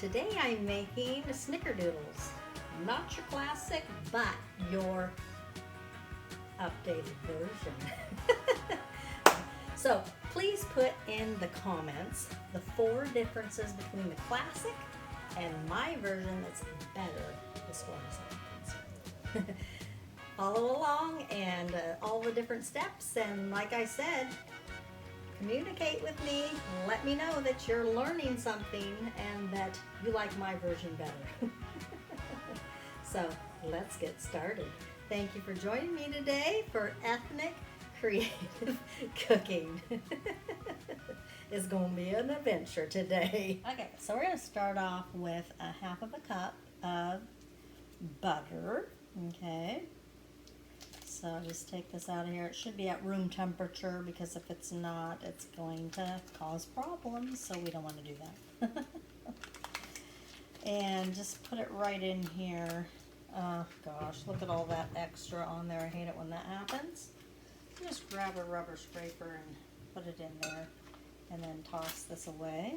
Today I'm making Snickerdoodles. Not your classic, but your updated version. So please put in the comments the 4 differences between the classic and my version that's better as far as I'm concerned. Follow along and all the different steps, and like I said, communicate with me, let me know that you're learning something and that you like my version better. So let's get started. Thank you for joining me today for ethnic creative cooking. It's going to be an adventure today. Okay, so we're going to start off with a half of a cup of butter. Okay. So just take this out of here. It should be at room temperature because if it's not, it's going to cause problems. So we don't want to do that. And just put it right in here. Oh gosh, look at all that extra on there. I hate it when that happens. Just grab a rubber scraper and put it in there. And then toss this away.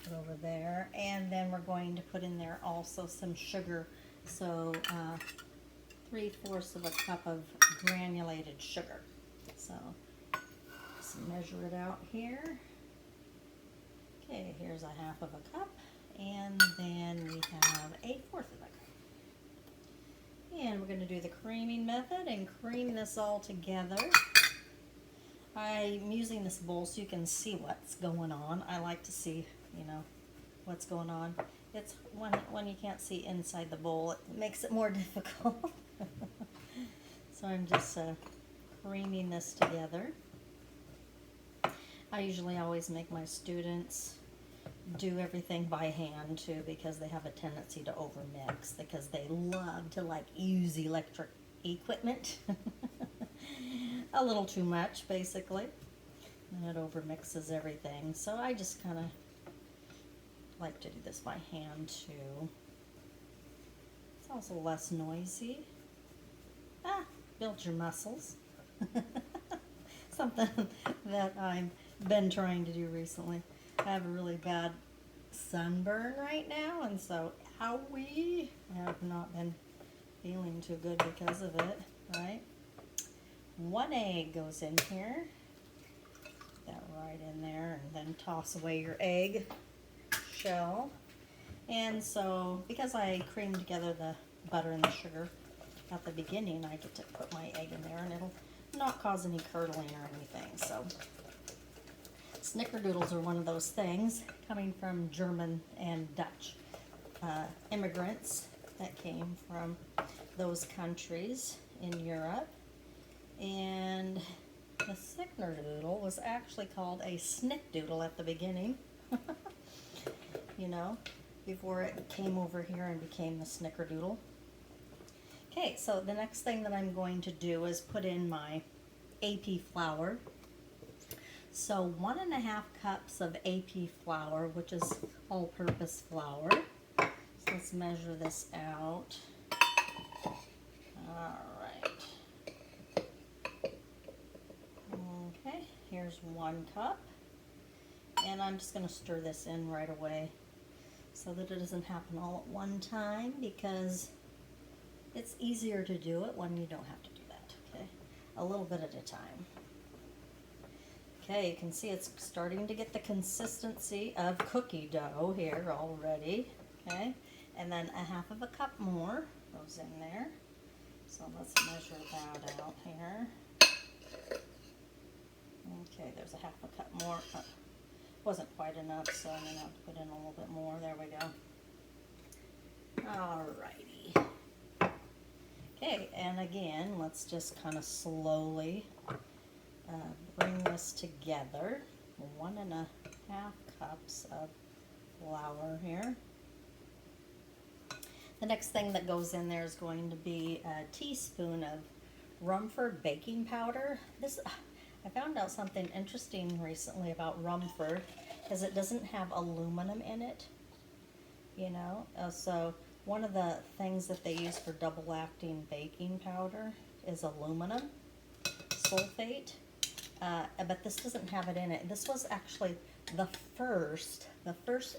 Put over there. And then we're going to put in there also some sugar. So, 3/4 of a cup of granulated sugar. So just measure it out here. Okay, here's a half of a cup, and then we have 1/4 of a cup. And we're going to do the creaming method and cream this all together. I'm using this bowl so you can see what's going on. I like to see, what's going on. It's when you can't see inside the bowl, it makes it more difficult. So I'm just creaming this together. I usually always make my students do everything by hand too, because they have a tendency to overmix because they love to use electric equipment. A little too much basically, and it overmixes everything. So I just kind of like to do this by hand too. It's also less noisy. Build your muscles. Something that I've been trying to do recently. I have a really bad sunburn right now, and so I have not been feeling too good because of it, right? 1 egg goes in here. Put that right in there, and then toss away your egg shell. And so, because I creamed together the butter and the sugar at the beginning, I get to put my egg in there, and it'll not cause any curdling or anything. So Snickerdoodles are one of those things coming from German and Dutch immigrants that came from those countries in Europe. And the Snickerdoodle was actually called a Snickdoodle at the beginning. Before it came over here and became the Snickerdoodle. Okay, so the next thing that I'm going to do is put in my AP flour. So 1½ cups of AP flour, which is all-purpose flour. So let's measure this out. All right. Okay, here's 1 cup. And I'm just going to stir this in right away so that it doesn't happen all at one time, because it's easier to do it when you don't have to do that, okay? A little bit at a time. Okay, you can see it's starting to get the consistency of cookie dough here already, okay? And then 1/2 of a cup more goes in there. So let's measure that out here. Okay, there's 1/2 a cup more. Wasn't quite enough, so I'm going to have to put in a little bit more. There we go. Alrighty. Okay, and again, let's just kind of slowly bring this together. 1½ cups of flour here. The next thing that goes in there is going to be a teaspoon of Rumford baking powder. I found out something interesting recently about Rumford, is it doesn't have aluminum in it, so one of the things that they use for double acting baking powder is aluminum sulfate, but this doesn't have it in it. This was actually the first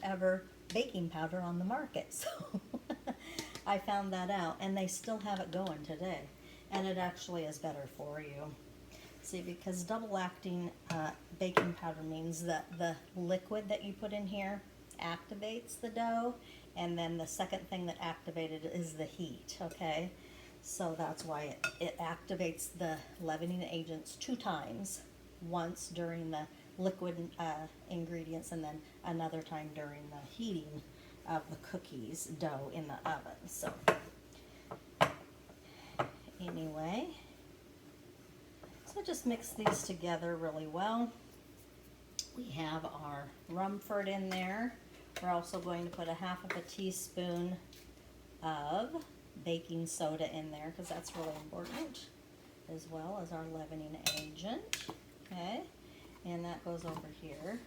ever baking powder on the market. So I found that out, and they still have it going today. And it actually is better for you. See, because double acting baking powder means that the liquid that you put in here activates the dough, and then the second thing that activated is the heat, okay? So that's why it activates the leavening agents 2 times, once during the liquid ingredients and then another time during the heating of the cookies dough in the oven. So anyway, so just mix these together really well. We have our Rumford in there. We're also going to put a half of a teaspoon of baking soda in there, because that's really important, as well as our leavening agent. Okay, and that goes over here.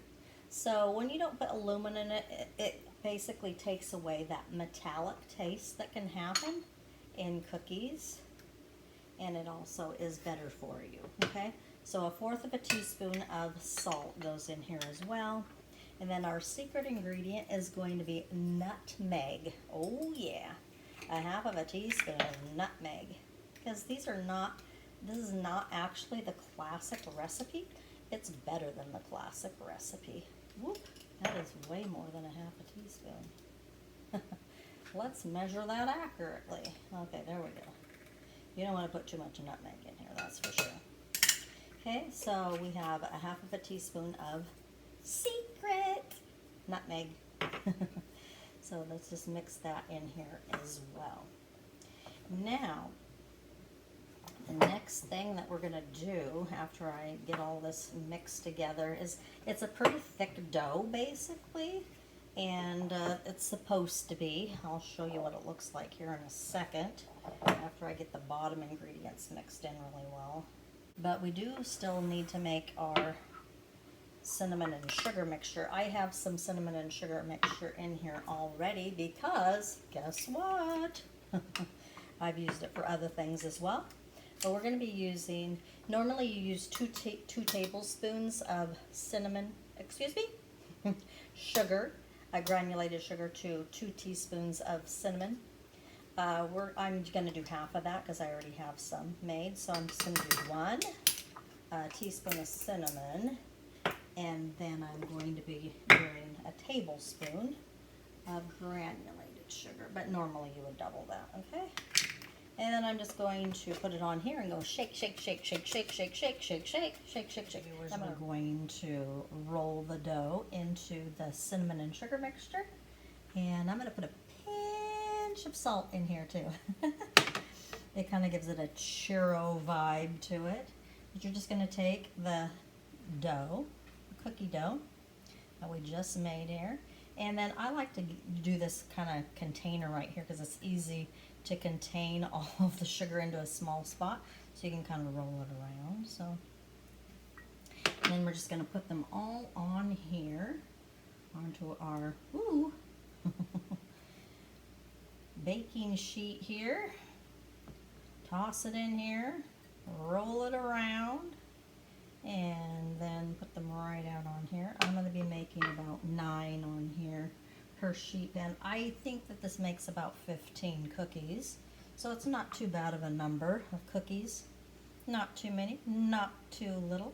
So when you don't put aluminum in it, it basically takes away that metallic taste that can happen in cookies, and it also is better for you. Okay, so 1/4 of a teaspoon of salt goes in here as well. And then our secret ingredient is going to be nutmeg. Oh yeah, a half of a teaspoon of nutmeg. Because this is not actually the classic recipe. It's better than the classic recipe. Whoop, that is way more than a half a teaspoon. Let's measure that accurately. Okay, there we go. You don't want to put too much nutmeg in here, that's for sure. Okay, so we have a half of a teaspoon of secret nutmeg. So let's just mix that in here as well. Now, the next thing that we're going to do after I get all this mixed together is, it's a pretty thick dough basically, and it's supposed to be. I'll show you what it looks like here in a second after I get the bottom ingredients mixed in really well. But we do still need to make our cinnamon and sugar mixture. I have some cinnamon and sugar mixture in here already because guess what? I've used it for other things as well. But we're going to be using, normally you use 2 tablespoons of sugar, granulated sugar, to 2 teaspoons of cinnamon. I'm going to do half of that because I already have some made. So I'm just going to do 1 teaspoon of cinnamon, and then I'm going to be doing a tablespoon of granulated sugar, but normally you would double that, okay? And then I'm just going to put it on here and go shake, shake, shake, shake, shake, shake, shake, shake, shake, shake, shake, shake. I'm going to roll the dough into the cinnamon and sugar mixture, and I'm going to put a pinch of salt in here too. It kind of gives it a churro vibe to it. But you're just going to take the dough, cookie dough that we just made here, and then I like to do this kind of container right here because it's easy to contain all of the sugar into a small spot, so you can kind of roll it around. So, and then we're just going to put them all on here onto our baking sheet here. Toss it in here, roll it around, and then put them right out on here. I'm going to be making about 9 on here per sheet, and I think that this makes about 15 cookies, so it's not too bad of a number of cookies. Not too many, not too little,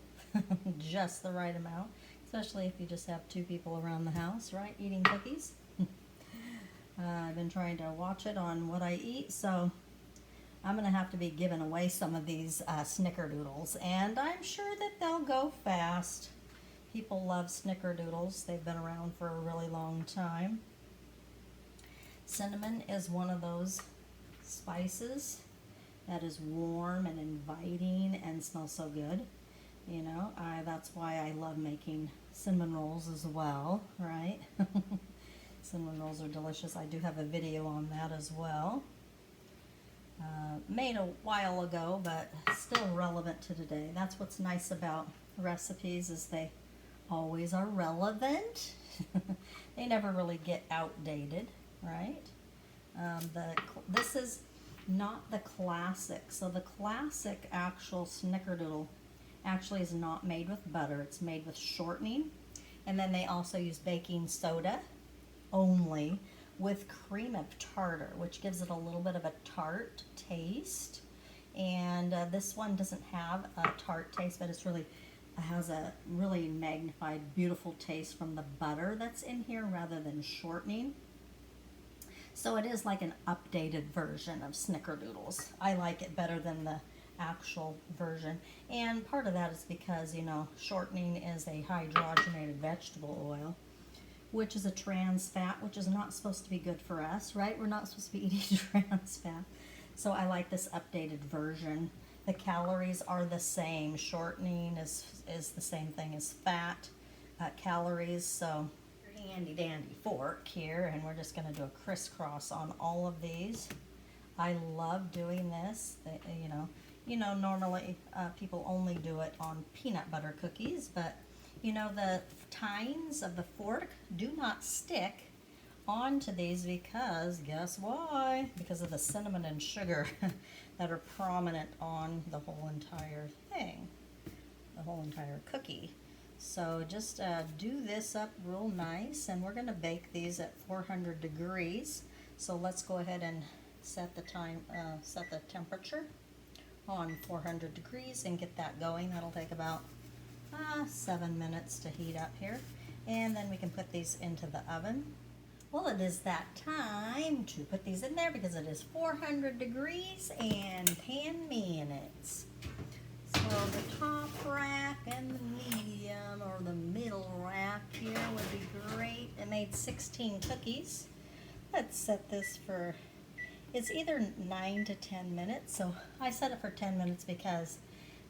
just the right amount, especially if you just have 2 people around the house, right, eating cookies. I've been trying to watch it on what I eat, so I'm going to have to be giving away some of these Snickerdoodles, and I'm sure that they'll go fast. People love Snickerdoodles. They've been around for a really long time. Cinnamon is one of those spices that is warm and inviting and smells so good. You know, that's why I love making cinnamon rolls as well, right? Cinnamon rolls are delicious. I do have a video on that as well. Made a while ago, but still relevant to today. That's what's nice about recipes, is they always are relevant. They never really get outdated, right? This is not the classic. So the classic actual Snickerdoodle actually is not made with butter. It's made with shortening. And then they also use baking soda only with cream of tartar, which gives it a little bit of a tart taste. And this one doesn't have a tart taste, but it's really has a really magnified, beautiful taste from the butter that's in here rather than shortening. So it is like an updated version of Snickerdoodles. I like it better than the actual version. And part of that is because, you know, shortening is a hydrogenated vegetable oil, which is a trans fat, which is not supposed to be good for us, right? We're not supposed to be eating trans fat. So I like this updated version. The calories are the same. Shortening is the same thing as fat calories. So handy dandy fork here, and we're just going to do a crisscross on all of these. I love doing this. You know, normally people only do it on peanut butter cookies, but you know, the tines of the fork do not stick onto these because, guess why? Because of the cinnamon and sugar that are prominent on the whole entire thing, the whole entire cookie. So just do this up real nice, and we're going to bake these at 400 degrees. So let's go ahead and set the temperature on 400 degrees and get that going. That'll take about 7 minutes to heat up here, and then we can put these into the oven. Well, it is that time to put these in there because it is 400 degrees and 10 minutes. So the top rack and the medium or the middle rack here would be great. It made 16 cookies. Let's set this for, it's either 9 to 10 minutes. So I set it for 10 minutes because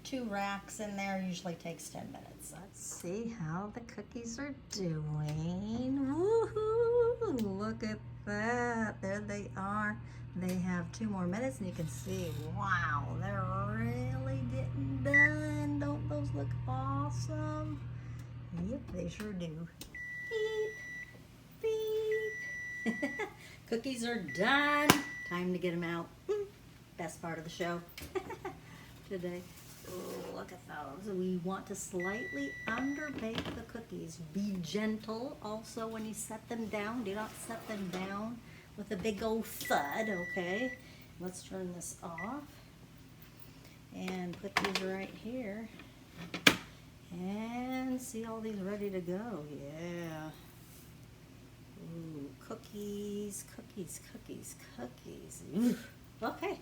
2 racks in there usually takes 10 minutes. Let's see how the cookies are doing. Woohoo! Look at that. There they are. They have 2 more minutes, and you can see, wow, they're really getting done. Don't those look awesome? Yep, they sure do. Beep, beep. Cookies are done. Time to get them out. Best part of the show today. Oh, look at those. We want to slightly underbake the cookies. Be gentle also when you set them down. Do not set them down with a big old thud, okay? Let's turn this off and put these right here. And see all these ready to go. Yeah. Ooh, cookies, cookies, cookies, cookies. Ooh. Okay,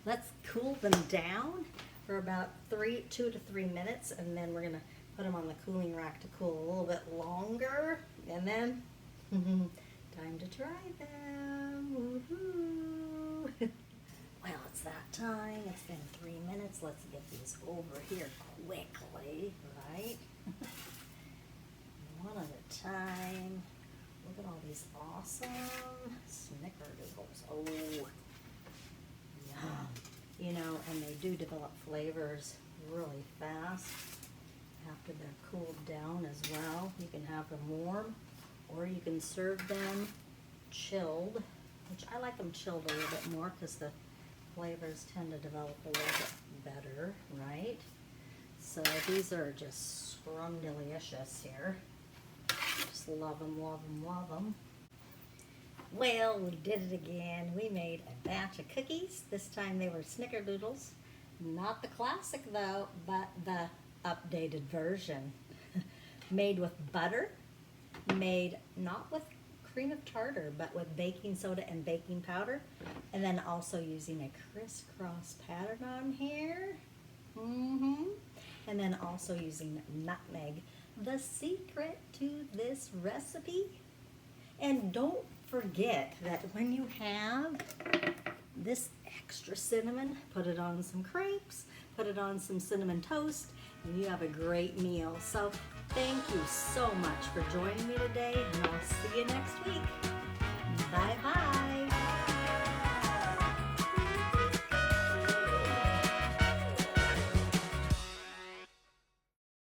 let's cool them down for about 2 to 3 minutes, and then we're gonna put them on the cooling rack to cool a little bit longer, and then time to try them. Woohoo! Well, it's that time. It's been 3 minutes. Let's get these over here quickly, right? One at a time. Look at all these awesome Snickerdoodles. Oh, yum. You know, and they do develop flavors really fast after they're cooled down as well. You can have them warm, or you can serve them chilled, which I like them chilled a little bit more because the flavors tend to develop a little bit better, right? So these are just scrumdiddlicious here. Just love them, love them, love them. Well, we did it again. We made a batch of cookies. This time they were Snickerdoodles. Not the classic though, but the updated version. Made with butter, made not with cream of tartar, but with baking soda and baking powder. And then also using a crisscross pattern on here. And then also using nutmeg. The secret to this recipe. And don't forget that when you have this extra cinnamon, put it on some crepes, put it on some cinnamon toast, and you have a great meal. So thank you so much for joining me today, and I'll see you next week. Bye-bye.